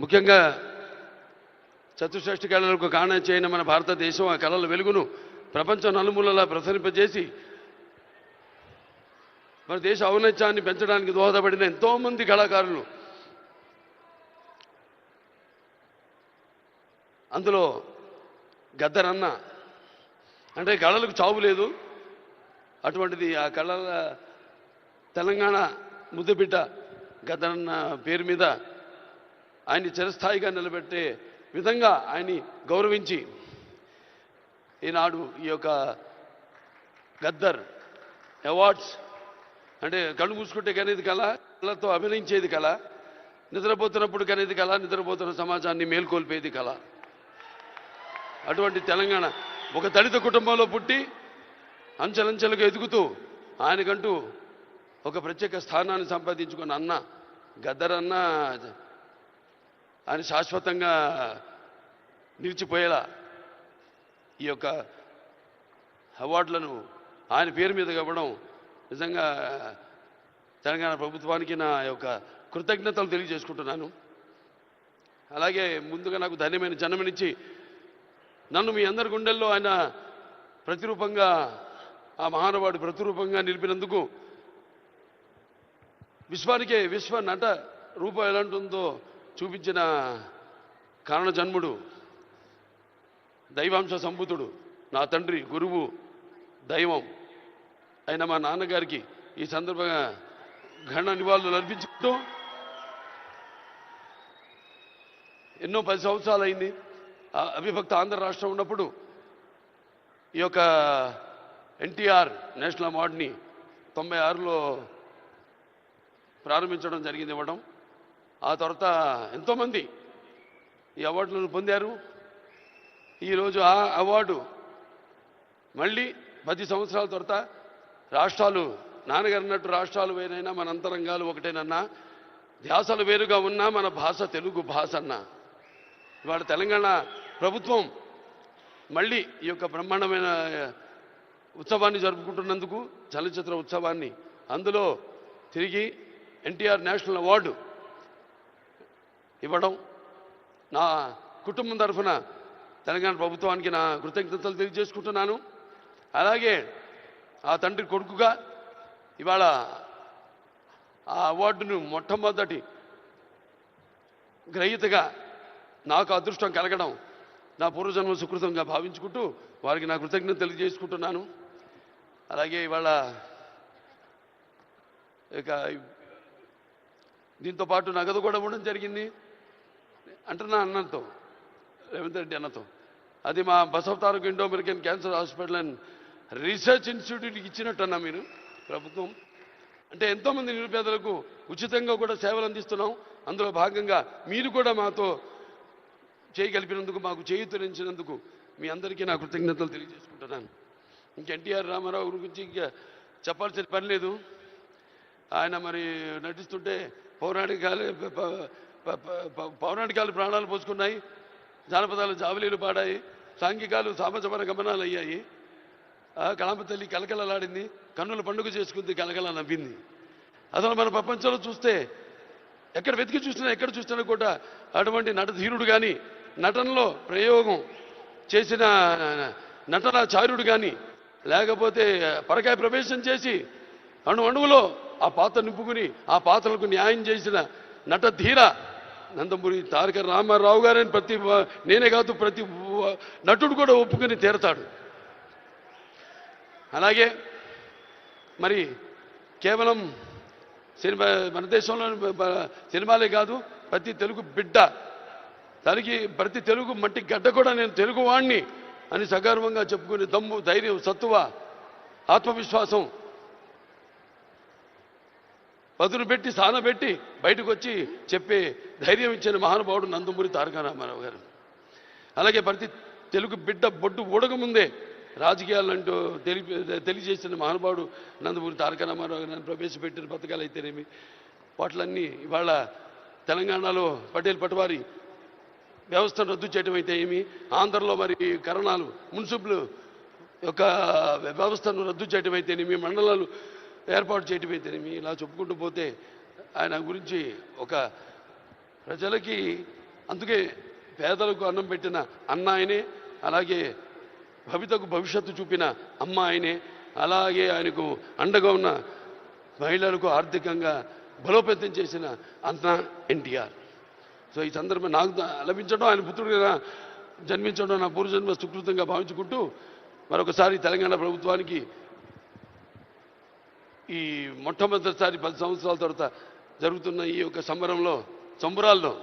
ముఖ్యంగా చతుశ్రేష్ఠ కళలకు కారణం చేయని మన భారతదేశం ఆ కళల వెలుగును ప్రపంచం నలుమూలలా ప్రసరింపజేసి మన దేశ ఔన్నత్యాన్ని పెంచడానికి దోహదపడిన ఎంతోమంది కళాకారులు, అందులో గద్దరన్న అంటే కళలకు చావు లేదు. అటువంటిది ఆ కళల తెలంగాణ ముద్దుబిడ్డ గద్దరన్న పేరు మీద ఆయన్ని చిరస్థాయిగా నిలబెట్టే విధంగా ఆయన్ని గౌరవించి ఈనాడు ఈ యొక్క గద్దర్ అవార్డ్స్ అంటే కళ్ళు మూసుకుంటే కనేది కళ, కళతో అభినయించేది కళ, నిద్రపోతున్నప్పుడు కనేది కళ, నిద్రపోతున్న సమాజాన్ని మేల్కొల్పేది కళ. అటువంటి తెలంగాణ ఒక దళిత కుటుంబంలో పుట్టి అంచెలంచెలుగా ఎదుగుతూ ఆయనకంటూ ఒక ప్రత్యేక స్థానాన్ని సంపాదించుకున్న అన్న గద్దరన్న ఆయన శాశ్వతంగా నిలిచిపోయేలా ఈ యొక్క అవార్డులను ఆయన పేరు మీద ఇవ్వడం నిజంగా తెలంగాణ ప్రభుత్వానికి నా యొక్క కృతజ్ఞతలు తెలియజేసుకుంటున్నాను. అలాగే ముందుగా నాకు ధన్యమైన జన్మనిచ్చి నన్ను మీ అందరి గుండెల్లో ఆయన ప్రతిరూపంగా, ఆ మహానుభావుడు ప్రతిరూపంగా నిలిపినందుకు, విశ్వానికే విశ్వ నట రూపం ఎలాంటిందో చూపించిన కారణ జన్ముడు, దైవాంశ సంభూతుడు, నా తండ్రి, గురువు, దైవం అయిన మా నాన్నగారికి ఈ సందర్భంగా ఘన నివాళులు అర్పించుకుంటూ, ఎన్నో 10 సంవత్సరాలు అయింది అవిభక్త ఆంధ్ర రాష్ట్రం ఉన్నప్పుడు ఈ యొక్క ఎన్టీఆర్ నేషనల్ అవార్డుని 96లో ప్రారంభించడం జరిగింది, ఇవ్వడం. ఆ తర్వాత ఎంతోమంది ఈ అవార్డులను పొందారు. ఈరోజు ఆ అవార్డు మళ్ళీ 10 సంవత్సరాల తర్వాత రాష్ట్రాలు, నాన్నగారు అన్నట్టు రాష్ట్రాలు వేరైనా మన అంతరంగాలు ఒకటేనన్నా, ధ్యాసలు వేరుగా ఉన్నా మన భాష తెలుగు భాష అన్నా. ఇవాళ తెలంగాణ ప్రభుత్వం మళ్ళీ ఈ యొక్క బ్రహ్మాండమైన ఉత్సవాన్ని జరుపుకుంటున్నందుకు, చలనచిత్ర ఉత్సవాన్ని, అందులో తిరిగి ఎన్టీఆర్ నేషనల్ అవార్డు ఇవ్వడం నా కుటుంబం తరఫున తెలంగాణ ప్రభుత్వానికి నా కృతజ్ఞతలు తెలియజేసుకుంటున్నాను. అలాగే ఆ తండ్రి కొడుకుగా ఇవాళ ఆ అవార్డును మొట్టమొదటి గ్రహీతగా నాకు అదృష్టం కలగడం నా పూర్వజన్మ సుకృతంగా భావించుకుంటూ వారికి నా కృతజ్ఞత తెలియజేసుకుంటున్నాను. అలాగే ఇవాళ ఇక దీంతో పాటు నగదు కూడా ఇవ్వడం జరిగింది అంటున్నా అన్నతో, రేవంత్ రెడ్డి అన్నతో. అది మా Basavataraka Indo American cancer hospital and research ఇన్స్టిట్యూట్కి ఇచ్చినట్టన్నా మీరు ప్రభుత్వం. అంటే ఎంతోమంది నిరుపేదలకు ఉచితంగా కూడా సేవలు అందిస్తున్నాం. అందులో భాగంగా మీరు కూడా మాతో చేయగలిపినందుకు, మాకు చేయూతనిచ్చినందుకు మీ అందరికీ నా కృతజ్ఞతలు తెలియజేసుకుంటున్నాను. ఇంక ఎన్టీఆర్ రామారావు గురించి ఇంకా చెప్పాల్సిన పని లేదు. ఆయన మరి నటిస్తుంటే పౌరాణికాలు ప్రాణాలు పోసుకున్నాయి, జానపదాలు జావలీలు పాడాయి, సాంఘికాలు సామాజపర గమనాలు అయ్యాయి. కళామ తల్లి కలకలలాడింది, కన్నుల పండుగ చేసుకుంది, కలకల నవ్వింది. అసలు మన ప్రపంచంలో చూస్తే ఎక్కడ వెతికి చూసినా, ఎక్కడ చూసినా కూడా అటువంటి నటధీరుడు కానీ, నటనలో ప్రయోగం చేసిన నటనాచార్యుడు కానీ, లేకపోతే పరకాయ ప్రవేశం చేసి అణువులో ఆ పాత్ర నింపుకుని ఆ పాత్రలకు న్యాయం చేసిన నటధీర నందమూరి తారక రామారావు గారని నేనే కాదు ప్రతి నటుడు కూడా ఒప్పుకొని తీరతాడు. అలాగే మరి కేవలం సినిమా, మన దేశంలో సినిమాలే కాదు, ప్రతి తెలుగు బిడ్డ, ప్రతి తెలుగు మట్టి గడ్డ కూడా నేను తెలుగువాణ్ణి అని సగర్వంగా చెప్పుకునే దమ్ము, ధైర్యం, సత్తువ, ఆత్మవిశ్వాసం పదును పెట్టి సానబెట్టి బయటకు వచ్చి చెప్పే ధైర్యం ఇచ్చిన మహానుభావుడు నందమూరి తారక రామారావు గారు. అలాగే ప్రతి తెలుగు బిడ్డ బొడ్డు ఊడకముందే రాజకీయాలంటూ తెలియజేసిన మహానుభావుడు నందమూరి తారక రామారావు గారు. ప్రవేశపెట్టిన పథకాలు అయితేనేమి, వాటిలన్నీ ఇవాళ తెలంగాణలో పటేల్ పటవారి వ్యవస్థను రద్దు చేయడం అయితే ఏమి, ఆంధ్రలో మరి కరణాలు, మున్సిపల్ యొక్క వ్యవస్థను రద్దు చేయడం అయితేనేమి, మండలాలు ఏర్పాటు చేయడం అయితేనేమి, ఇలా చెప్పుకుంటూ పోతే ఆయన గురించి ఒక ప్రజలకి అందుకే పేదలకు అన్నం పెట్టిన అన్న ఆయనే, అలాగే భవితకు భవిష్యత్తు చూపిన అమ్మ ఆయనే, అలాగే ఆయనకు అండగా ఉన్న మహిళలకు ఆర్థికంగా బలోపేతం చేసిన అన్న ఎన్టీఆర్. సో ఈ సందర్భం నాకు లభించడం, ఆయన పుత్రుడిగా జన్మించడం నా పూర్వజన్మ సుకృతంగా భావించుకుంటూ మరొకసారి తెలంగాణ ప్రభుత్వానికి ఈ మొట్టమొదటిసారి 10 సంవత్సరాల తర్వాత జరుగుతున్న ఈ యొక్క సంబరాల్లో